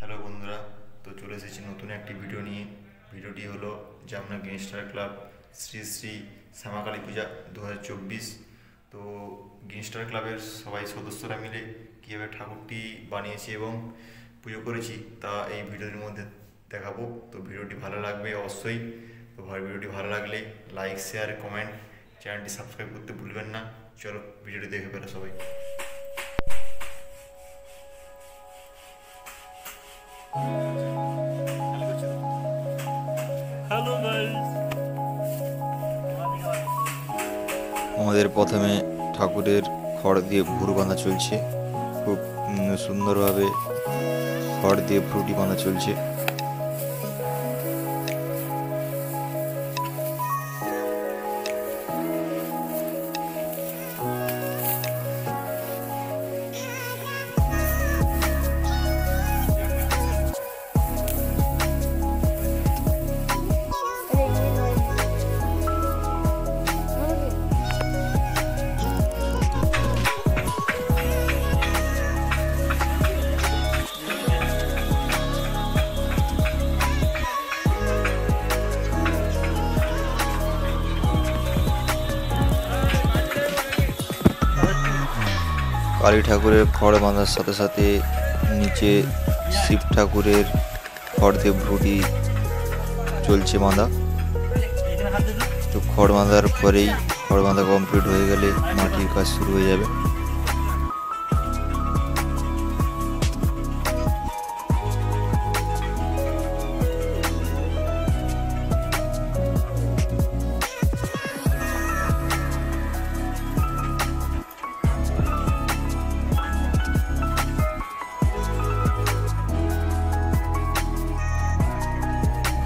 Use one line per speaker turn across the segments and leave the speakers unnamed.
Hello বন্ধুরা, তো চলে এসেছি নতুন একটি ভিডিও নিয়ে। ভিডিওটি হলো জামনা গ্যাংস্টার ক্লাব শ্রী শ্রী শ্যামাকালী পূজা 2024। তো গ্যাংস্টার ক্লাবের সবাই সদস্যরা মিলে কীভাবে ঠাকুরটি বানিয়েছি এবং পুজো করেছি তা এই ভিডিওর মধ্যে দেখাবো। তো ভিডিওটি ভালো লাগবে অবশ্যই। তো ভিডিওটি ভালো লাগলে লাইক, শেয়ার, কমেন্ট, চ্যানেলটি সাবস্ক্রাইব করতে ভুলবেন না। চলো ভিডিওটি দেখে ফেলো সবাই।
হ্যালো গাইস,
আমাদের প্রথমে ঠাকুরের খড় দিয়ে ভুরু বাঁধা চলছে। খুব সুন্দরভাবে খড় দিয়ে ভুরুটি বাঁধা চলছে। কালী ঠাকুরের খড় বাঁধার সাথে সাথে নিচে শিব ঠাকুরের খড় দিয়ে ভুরুটি চলছে বাঁধা। তো খড় বাঁধার পরেই খড় বাঁধা কমপ্লিট হয়ে গেলে মাটির কাজ শুরু হয়ে যাবে।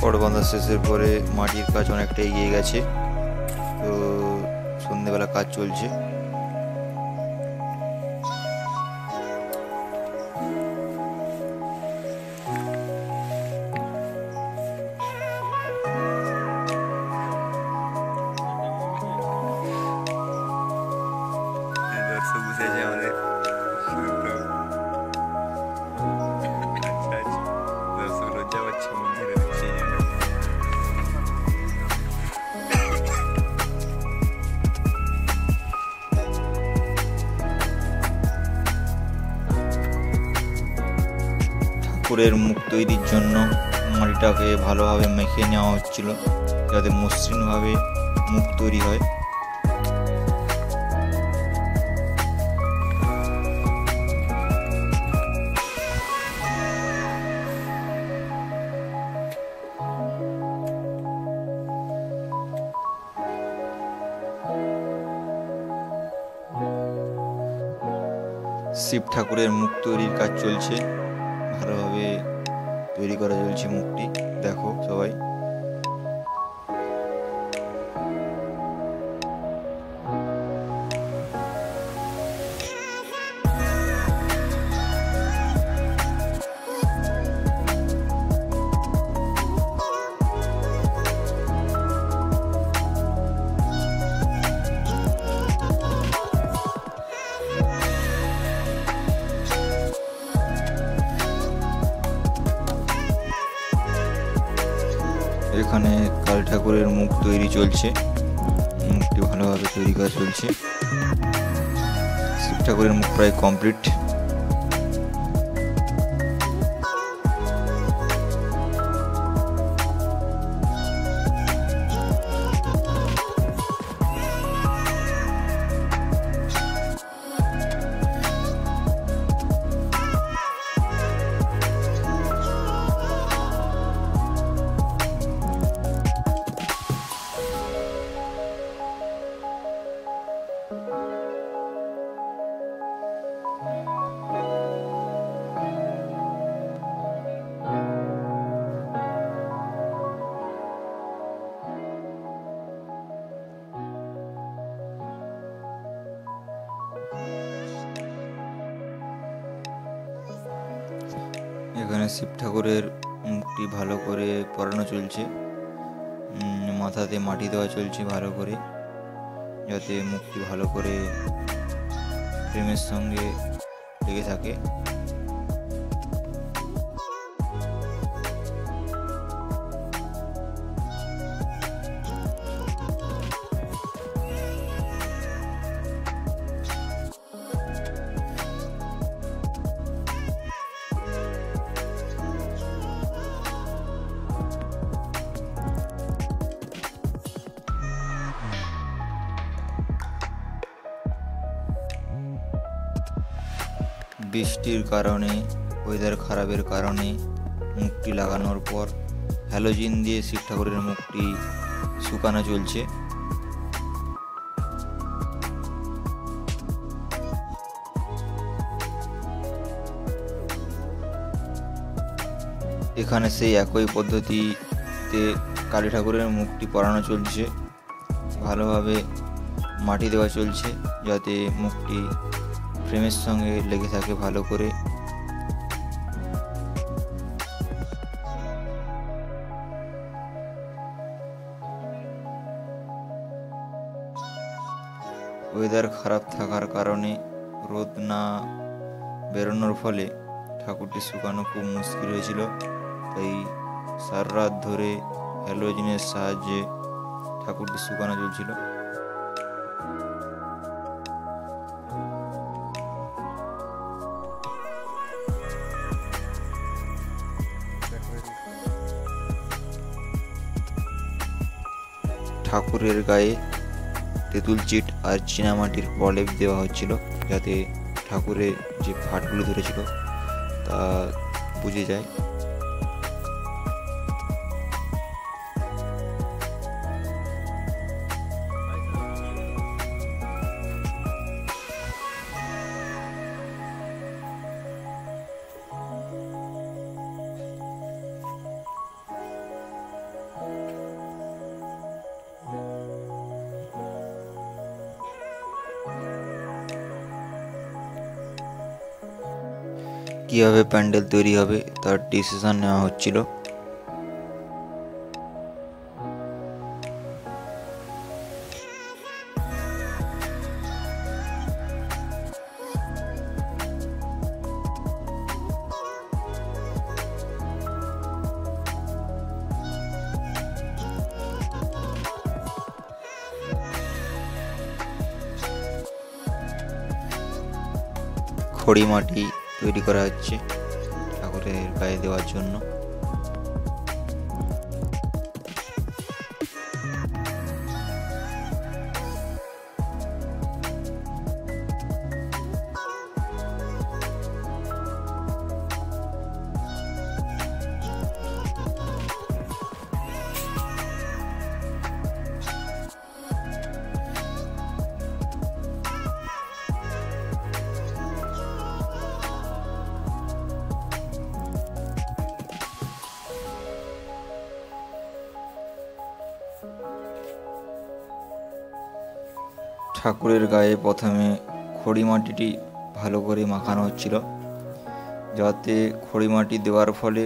খড় বাঁধা শেষের পরে মাটির কাজ অনেকটা এগিয়ে গেছে। তো সন্ধ্যেবেলা কাজ চলছে।
দর্শক বুঝেছে আমাদের দর্শক লজ্জা পাচ্ছে মধ্যে সেই জন্য
ঠাকুরের মুখ তৈরির জন্য মাটিটাকে ভালোভাবে মেখে নেওয়া হচ্ছিল যাতে মসৃণভাবে মুখ তৈরি হয়। শিব ঠাকুরের মুখ তৈরির কাজ চলছে, ভালোভাবে তৈরি করা চলছে মুখটি। দেখো সবাই। এখানে কালী ঠাকুরের মুখ তৈরি চলছে, মুখটি ভালোভাবে তৈরি করা চলছে। শিব ঠাকুরের মুখ প্রায় কমপ্লিট। এখানে শিব ঠাকুরের মুখটি ভালো করে পরানো চলছে, মাথাতে মাটি দেওয়া চলছে ভালো করে, যাতে মুখটি ভালো করে ফ্রেমের সঙ্গে লেগে থাকে। বৃষ্টির কারণে, ওয়েদার খারাপের কারণে মুখটি লাগানোর পর হ্যালোজিন দিয়ে শিব ঠাকুরের মুখটি শুকানো চলছে। এখানে সেই একই পদ্ধতিতে কালী ঠাকুরের মুখটি পরানো চলছে। ভালোভাবে মাটি দেওয়া চলছে যাতে মুখটি ফ্রেমের সঙ্গে লেগে থাকে ভালো করে। ওয়েদার খারাপ থাকার কারণে রোদ না বেরোনোর ফলে ঠাকুরটি শুকানো খুব মুশকিল হয়েছিল, তাই সারা রাত ধরে হ্যালোজিনের সাহায্যে ঠাকুরটি শুকানো চলছিল। ঠাকুরের গায়ে তেঁতুল চিট আর চীনামাটির প্রলেপ দেওয়া হচ্ছিল যাতে ঠাকুরের যে ফাটগুলো ধরেছিল তা বুঝে যায়। কিভাবে প্যান্ডেল তৈরি হবে তার ডিসিশন নেওয়া হচ্ছিল। খড়ি মাটি তৈরি করা হচ্ছে ঠাকুরের গায়ে দেওয়ার জন্য। ঠাকুরের গায়ে প্রথমে খড়ি মাটিটি ভালো করে মাখানো হচ্ছিল যাতে খড়ি মাটি দেওয়ার ফলে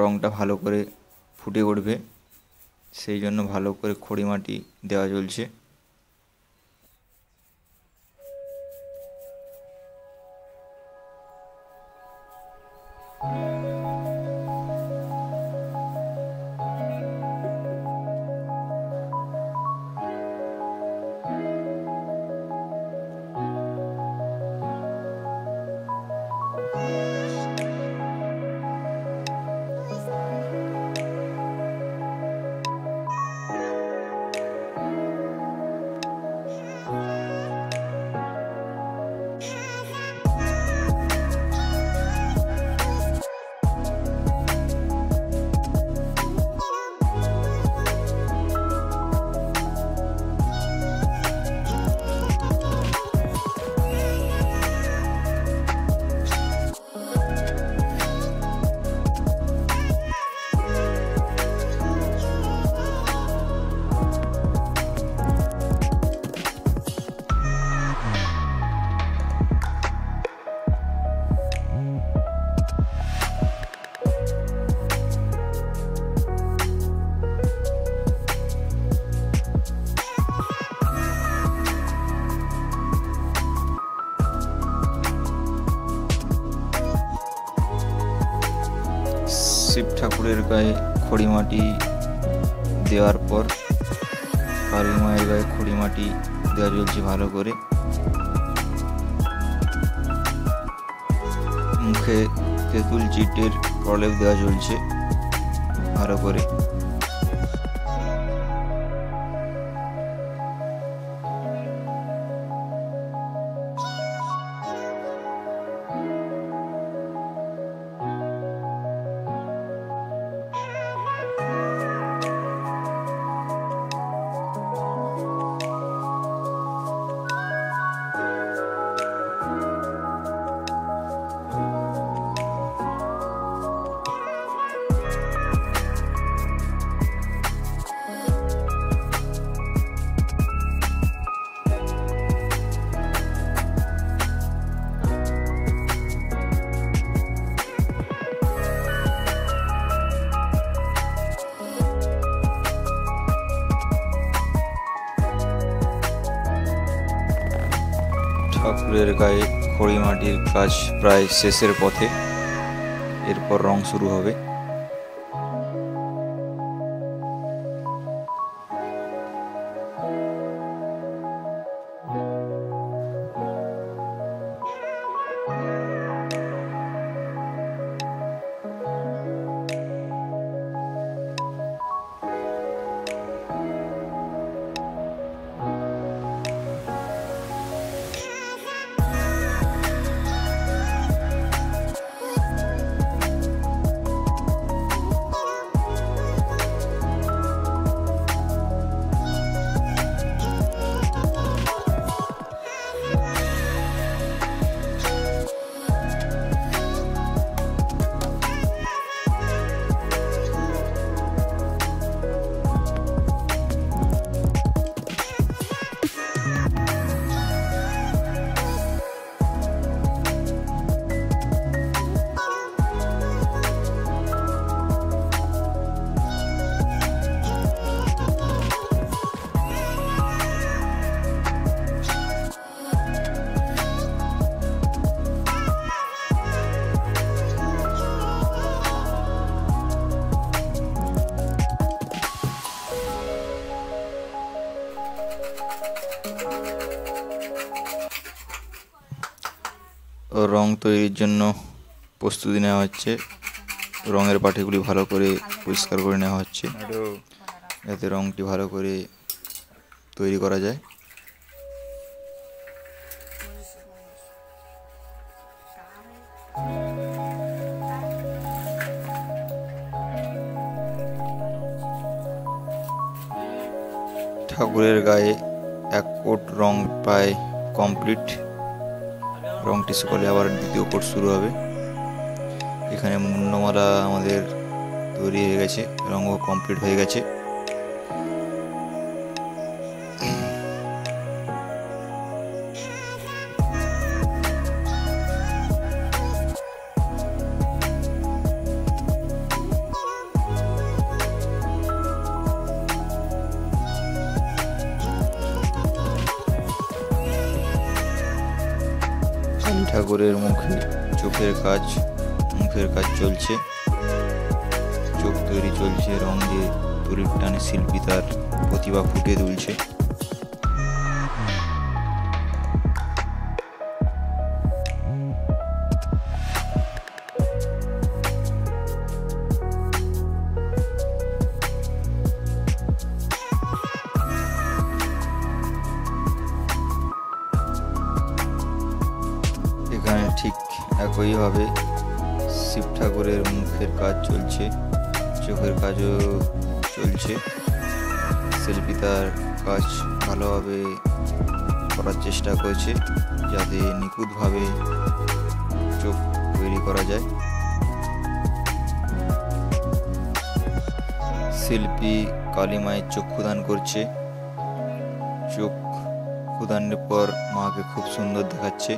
রঙটা ভালো করে ফুটে উঠবে, সেই জন্য ভালো করে খড়ি মাটি দেওয়া চলছে। শিব ঠাকুরের গায়ে খড়ি মাটি দেওয়ার পর কালী মায়ের গায়ে খড়ি মাটি দেওয়া চলছে ভালো করে। মুখে তেঁতুল চিটের প্রলেপ দেওয়া চলছে ভালো করে। ঠাকুরের গায়ে খড়ি মাটির কাজ প্রায় শেষের পথে, এরপর রং শুরু হবে। রং তৈরির জন্য প্রস্তুতি নেওয়া হচ্ছে। রঙের পাটিগুলি ভালো করে পরিষ্কার করে নেওয়া হচ্ছে, যাতে রংটি ভালো করে তৈরি করা যায়। ঠাকুরের গায়ে 1 কোট রং প্রায় কমপ্লিট। রংটি শুকালে আবার দ্বিতীয় কোট শুরু হবে। এখানে মুন্ডমালা আমাদের তৈরি হয়ে গেছে, রঙও কমপ্লিট হয়ে গেছে। কালী ঠাকুরের মুখের কাজ চলছে। চোখ তৈরি চলছে, রং দিয়ে তরির টানে শিল্পী তার প্রতিভা ফুটিয়ে তুলছে। এখানে ঠিক একইভাবে শিব ঠাকুরের মুখের কাজ চলছে, চোখের কাজও চলছে। শিল্পী তার কাজ ভালোভাবে করার চেষ্টা করছে, যাতে নিখুঁতভাবে চোখ তৈরি করা যায়। শিল্পী কালী মায়ের চক্ষুদান করছে। চোখ ক্ষুদানের পর মাকে খুব সুন্দর দেখাচ্ছে।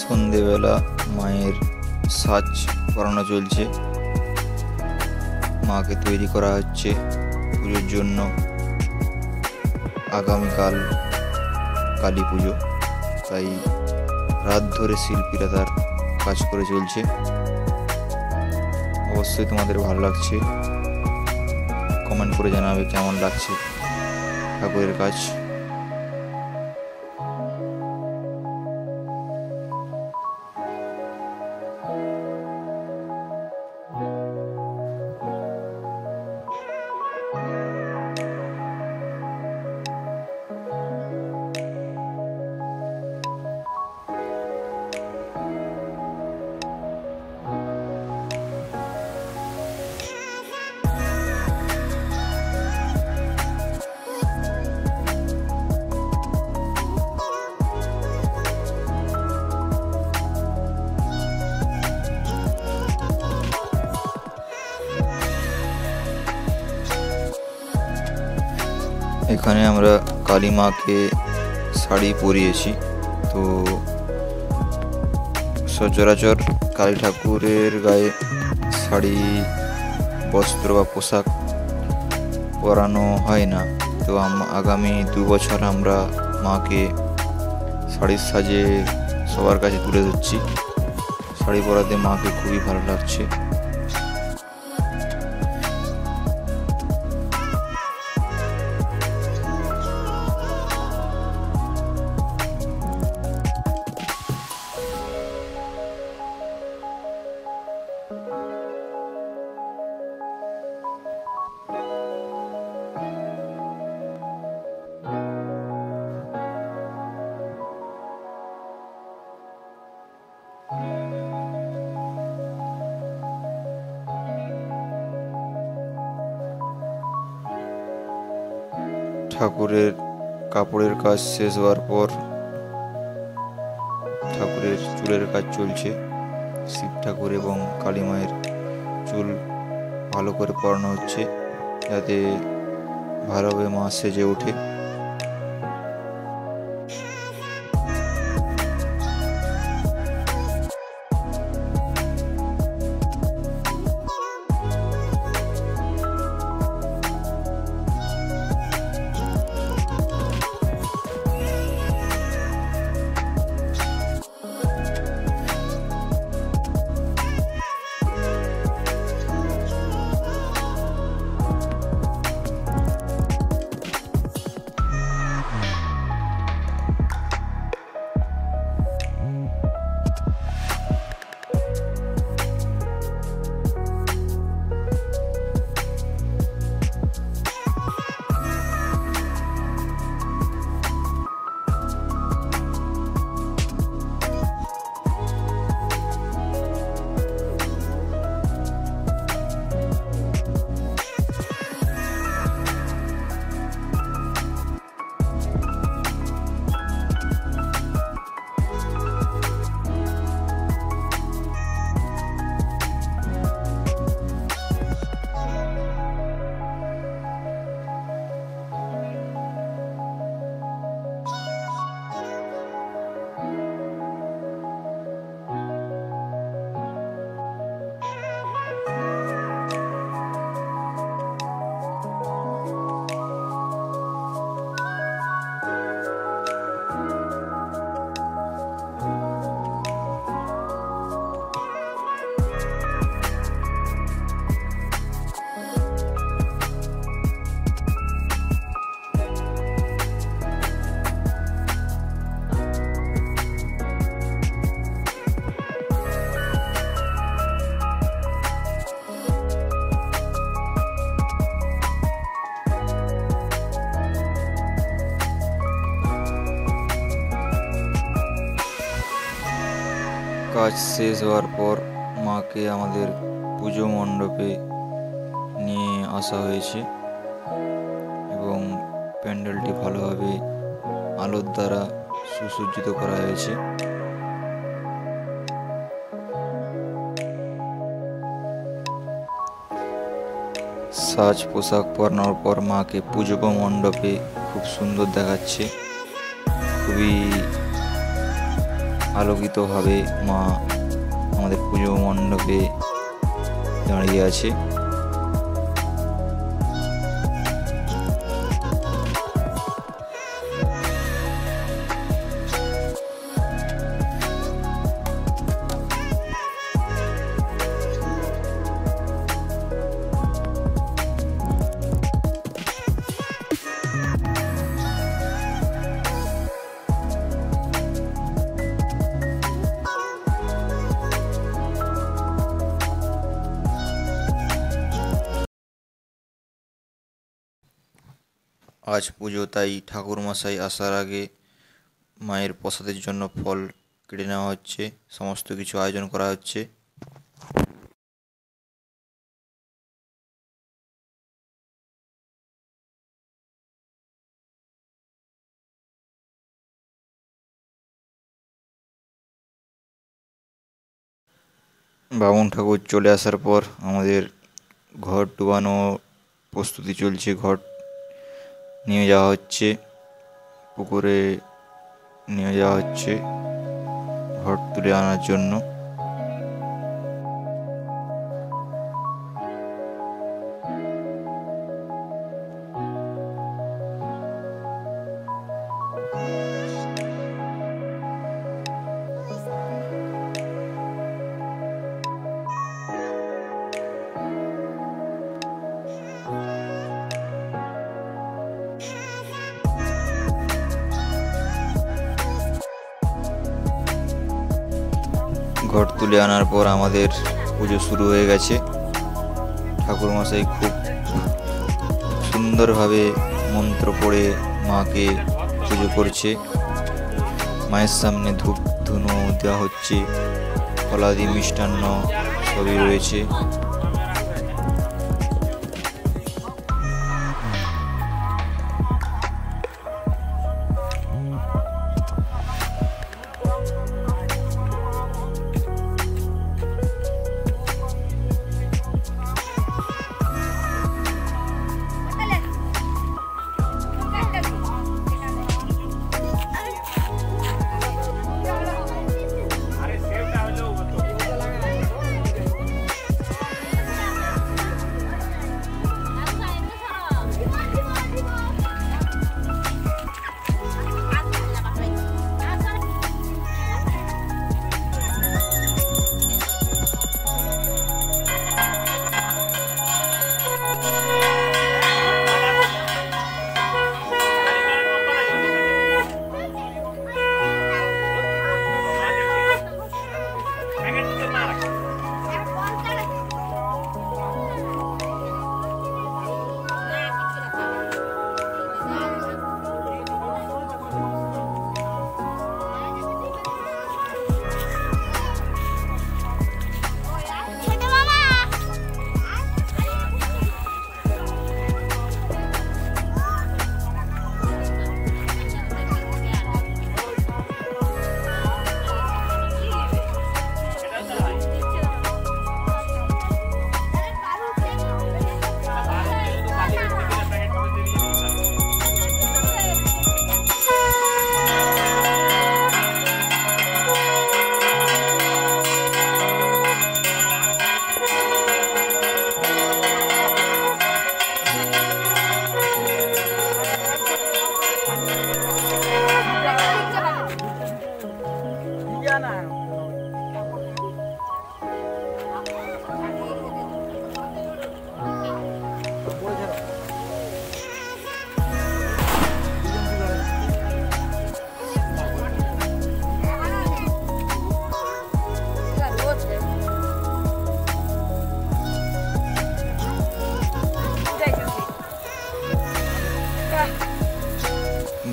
সন্ধেবেলা মায়ের সাজ করানো চলছে। মাকে তৈরি করা হচ্ছে পুজোর জন্য। আগামীকাল কালী পুজো, তাই রাত ধরে শিল্পীরা তার কাজ করে চলছে। অবশ্যই তোমাদের ভালো লাগছে, কমেন্ট করে জানাবে কেমন লাগছে ঠাকুরের কাজ। এখানে আমরা কালী মাকে শাড়ি পরিয়েছি। তো সচরাচর কালী ঠাকুরের গায়ে শাড়ি বস্ত্র বা পোশাক পরানো হয় না। তো আগামী 2 বছর আমরা মাকে শাড়ির সাজে সবার কাছে তুলে ধরছি। শাড়ি পরাতে মাকে খুবই ভালো লাগছে। ঠাকুরের কাপড়ের কাজ শেষ হওয়ার পর ঠাকুরের চুলের কাজ চলছে। শিব ঠাকুর এবং কালী মায়ের চুল ভালো করে পরানো হচ্ছে যাতে ভালোভাবে মা সেজে ওঠে। কাজ শেষ হওয়ার পর মাকে আমাদের পুজো মণ্ডপে নিয়ে আসা হয়েছে এবং প্যান্ডেলটি ভালোভাবে আলোর দ্বারা সুসজ্জিত করা হয়েছে। সাজ পোশাক পরানোর পর মাকে পুজো মণ্ডপে খুব সুন্দর দেখাচ্ছে। খুবই আলোকিতভাবে মা আমাদের পুজো মণ্ডপে দাঁড়িয়ে আছে। আজ পুজো, তাই ঠাকুরমশাই আসার আগে মায়ের প্রসাদের জন্য ফল কেটে নেওয়া হচ্ছে, সমস্ত কিছু আয়োজন করা হচ্ছে। বামুন ঠাকুর চলে আসার পর আমাদের ঘট ডুবানো প্রস্তুতি চলছে। ঘট নিয়ে যাওয়া হচ্ছে, পুকুরে নিয়ে যাওয়া হচ্ছে ঘট তুলে আনার জন্য। ঘট তুলে আনার পর আমাদের পুজো শুরু হয়ে গেছে। ঠাকুরমশাই খুব সুন্দরভাবে মন্ত্র পড়ে মাকে পুজো করছে। মায়ের সামনে ধূপ ধুনো দেওয়া হচ্ছে, ফলাদি মিষ্টান্ন সবই রয়েছে।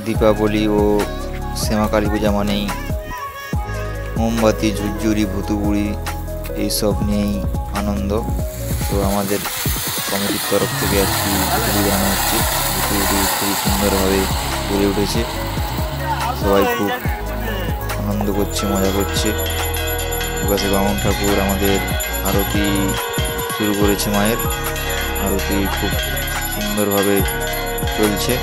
দীপাবলি ও শ্যামা কালী পূজা মানেই মোমবাতি, ঝুরঝুরি, ভুতুবুড়ি এইসব নিয়েই আনন্দ। তো আমাদের কমিটির তরফ থেকে একটি ছবি বানানো হচ্ছে, ভুতুবুড়ি খুবই সুন্দরভাবে গড়ে উঠেছে। সবাই খুব আনন্দ করছে, মজা করছে। প্রকাশে বামন ঠাকুর আমাদের আরতি শুরু করেছে। মায়ের আরতি খুব সুন্দরভাবে চলছে।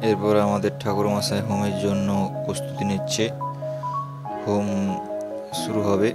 এরপর আমাদের ঠাকুরমশাই হোমের জন্য প্রস্তুতি নিচ্ছে। হোম শুরু হবে।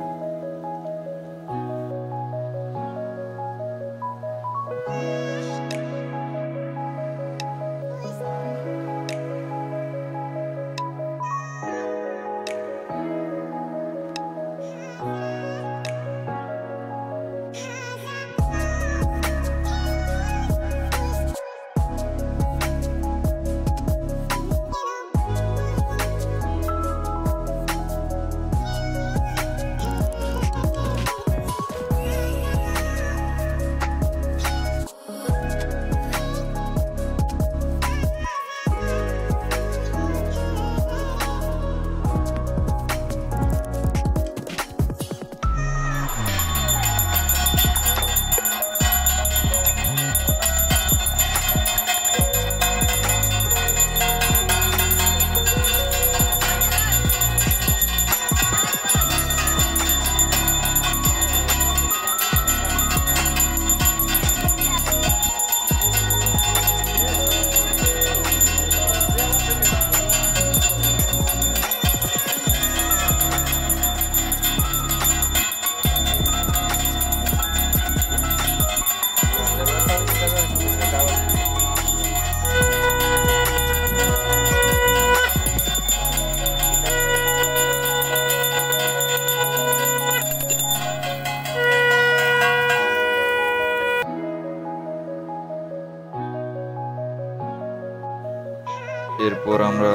এরপর আমরা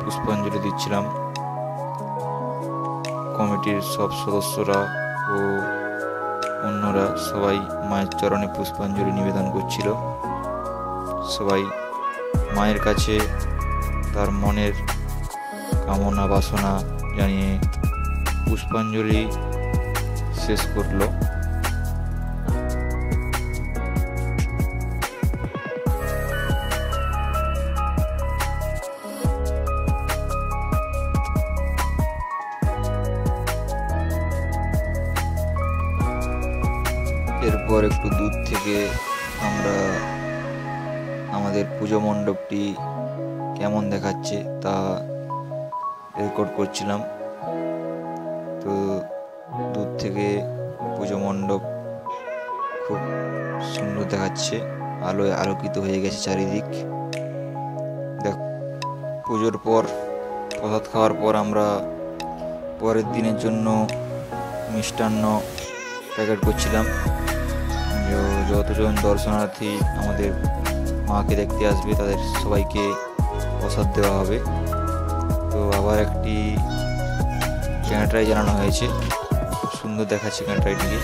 পুষ্পাঞ্জলি দিচ্ছিলাম। কমিটির সব সদস্যরা ও অন্যরা সবাই মায়ের চরণে পুষ্পাঞ্জলি নিবেদন করছিল। সবাই মায়ের কাছে তার মনের কামনা বাসনা জানিয়ে পুষ্পাঞ্জলি শেষ করলো। এরপর একটু দূর থেকে আমরা আমাদের পুজো মণ্ডপটি কেমন দেখাচ্ছে তা রেকর্ড করছিলাম। তো দূর থেকে পুজো মণ্ডপ খুব সুন্দর দেখাচ্ছে, আলোয় আলোকিত হয়ে গেছে চারিদিক। দেখ, পুজোর পর প্রসাদ খাওয়ার পর আমরা পরের দিনের জন্য মিষ্টান্ন প্যাকেট করছিলাম। যতজন দর্শনার্থী আমাদের মাকে দেখতে আসবে তাদের সবাইকে প্রসাদ দেওয়া হবে। তো আবার একটি ক্যান্টারাই জানানো হয়েছে, খুব সুন্দর দেখাচ্ছে ক্যান্টারাইটিকে।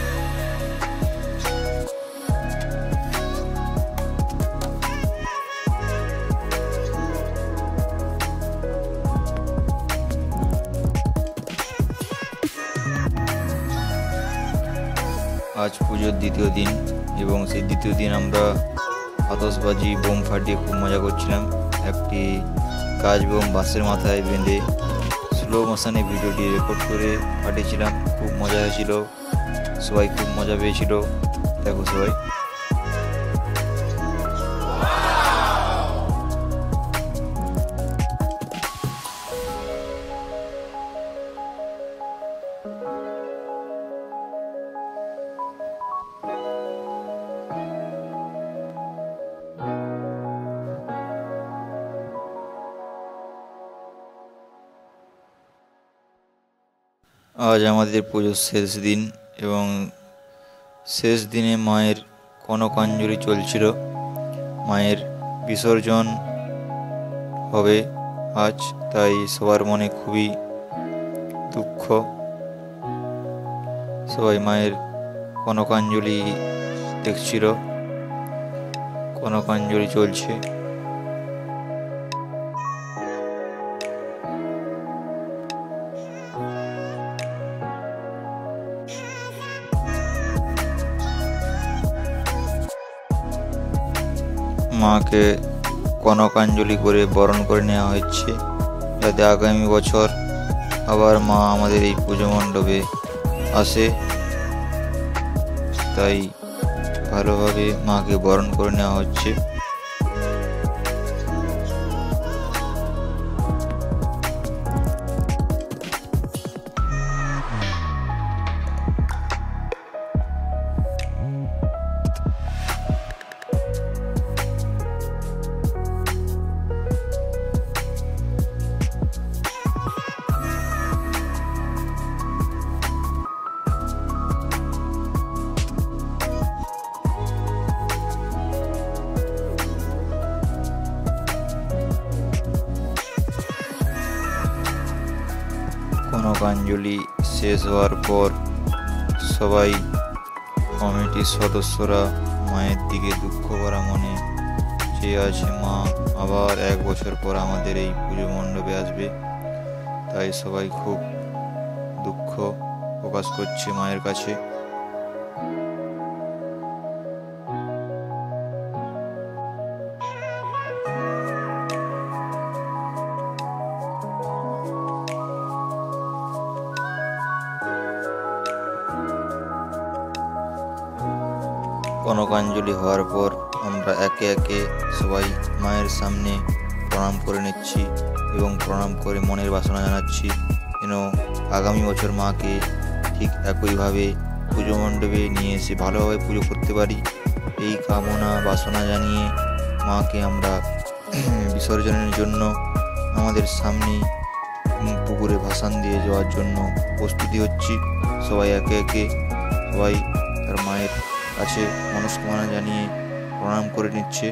আজ পুজোর দ্বিতীয় দিন এবং সেই দ্বিতীয় দিন আমরা আতশবাজি বোম ফাটিয়ে খুব মজা করছিলাম। একটি কাজ বোম বাসের মাথায় বেঁধে স্লো মোশনে ভিডিওটি রেকর্ড করে ফাটিয়েছিলাম। খুব মজা হয়েছিল, সবাই খুব মজা পেয়েছিল। দেখো সবাই। আজ আমাদের পুজোর শেষ দিন এবং শেষ দিনে মায়ের কনকাঞ্জলি চলছিল। মায়ের বিসর্জন হবে আজ, তাই সবার মনে খুবই দুঃখ। সবাই মায়ের কনকাঞ্জলি দেখছিল, কনকাঞ্জলি চলছে। মাকে কনকাঞ্জলি করে বরণ করে নেওয়া হচ্ছে, যাতে আগামী বছর আবার মা আমাদের এই পুজো মণ্ডপে আসে। তাই ভালোভাবে মাকে বরণ করে নেওয়া হচ্ছে। কনকাঞ্জলি শেষ হওয়ার পর সবাই কমিটির সদস্যরা মায়ের দিকে দুঃখ ভরা মনে চেয়ে আছে। মা আবার 1 বছর পর আমাদের এই পুজো মণ্ডপে আসবে, তাই সবাই খুব দুঃখ প্রকাশ করছে মায়ের কাছে। কনকাঞ্জলি হওয়ার পর আমরা একে একে সবাই মায়ের সামনে প্রণাম করে নিচ্ছি এবং প্রণাম করে মনের বাসনা জানাচ্ছি যেন আগামী বছর মাকে ঠিক একইভাবে পুজো মণ্ডপে নিয়ে এসে ভালোভাবে পুজো করতে পারি। এই কামনা বাসনা জানিয়ে মাকে আমরা বিসর্জনের জন্য আমাদের সামনে পুকুরে ভাসান দিয়ে যাওয়ার জন্য প্রস্তুতি হচ্ছি। সবাই একে একে সবাই তার মায়ের কাছে মনস্কামনা জানিয়ে প্রণাম করে নিচ্ছে।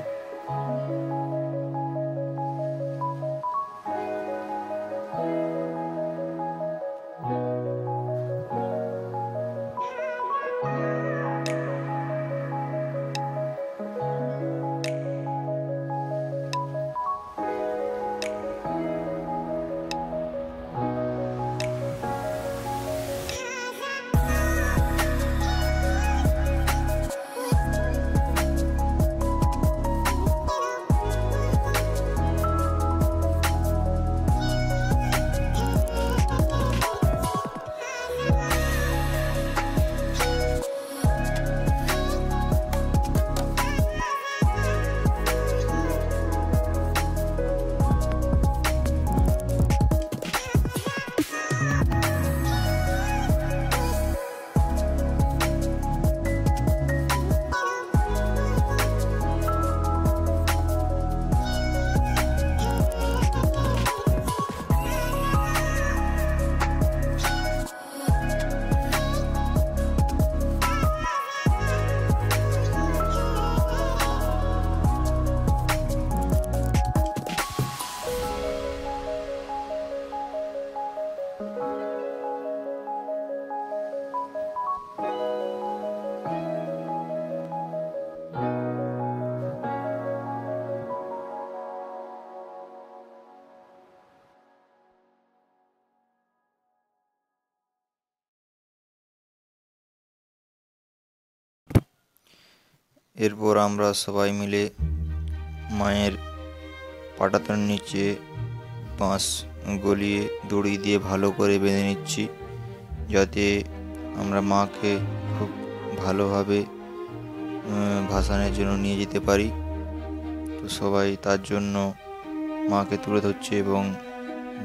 এরপর আমরা সবাই মিলে মায়ের পাটাতনের নিচে বাঁশ গলিয়ে দড়ি দিয়ে ভালো করে বেঁধে নিচ্ছি, যাতে আমরা মাকে খুব ভালোভাবে ভাসানের জন্য নিয়ে যেতে পারি। তো সবাই তার জন্য মাকে তুলে ধরছে এবং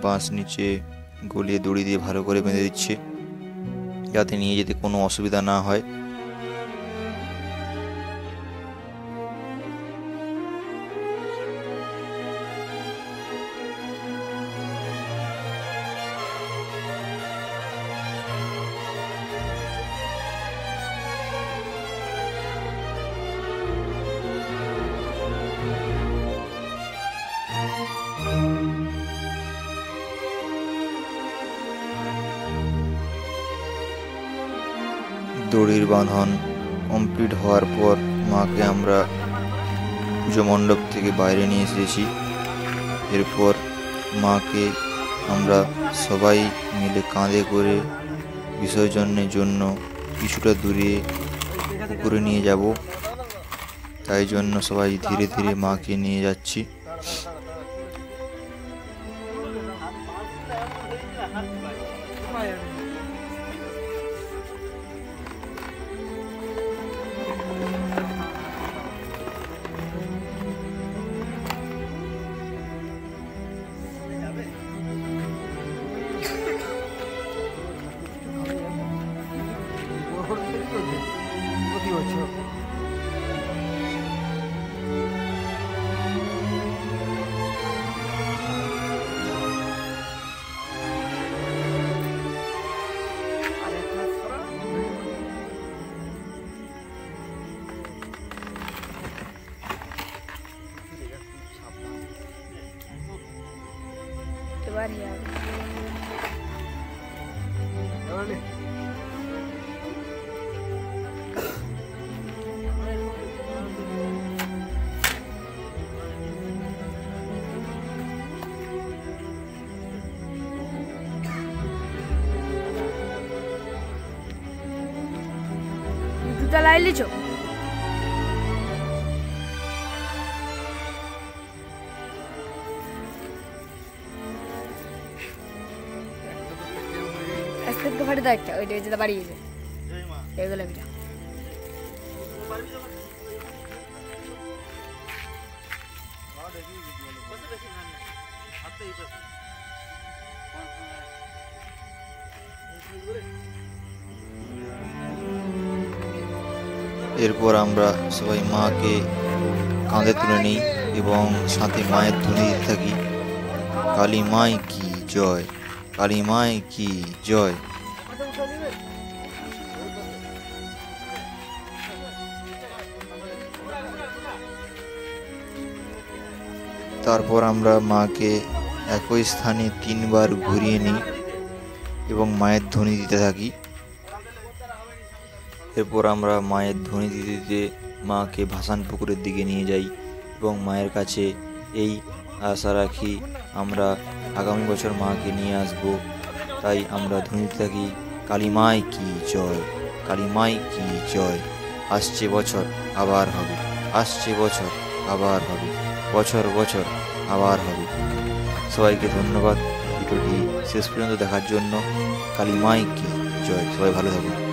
বাঁশ নিচে গলিয়ে দড়ি দিয়ে ভালো করে বেঁধে দিচ্ছে, যাতে নিয়ে যেতে কোনো অসুবিধা না হয়। দড়ির বাঁধন কমপ্লিট হওয়ার পর মাকে আমরা পুজো মণ্ডপ থেকে বাইরে নিয়ে এসেছি। এরপর মাকে আমরা সবাই মিলে কাঁধে করে বিসর্জনের জন্য কিছুটা দূরে পুকুরে নিয়ে যাব, তাই জন্য সবাই ধীরে ধীরে মাকে নিয়ে যাচ্ছি।
জুতা লাইলিছো? আজকে তো ফাটে দাও একটা, ওইটা যেটা বাড়ি গেছে এগুলো একটা।
এরপর আমরা সবাই মাকে কাঁধে তুলে নিই এবং সাথে মায়ের ধ্বনি দিতে থাকি, কালী মাই কি জয়, কালী মাই কি জয়। তারপর আমরা মাকে একই স্থানে 3 বার ঘুরিয়ে নিই এবং মায়ের ধ্বনি দিতে থাকি। এরপর আমরা মায়ের ধ্বনি দিতে দিতে মাকে ভাসান পুকুরের দিকে নিয়ে যাই এবং মায়ের কাছে এই আশা রাখি আমরা আগামী বছর মাকে নিয়ে আসব। তাই আমরা ধ্বনি দিতে থাকি, কালী মাই কি জয়, কালী মাই কি জয়। আসছে বছর আবার হবে, আসছে বছর আবার হবে, বছর বছর আবার হবে। সবাইকে ধন্যবাদ ভিডিওটি শেষ পর্যন্ত দেখার জন্য। কালী মাই কি জয়। সবাই ভালো থাকুন।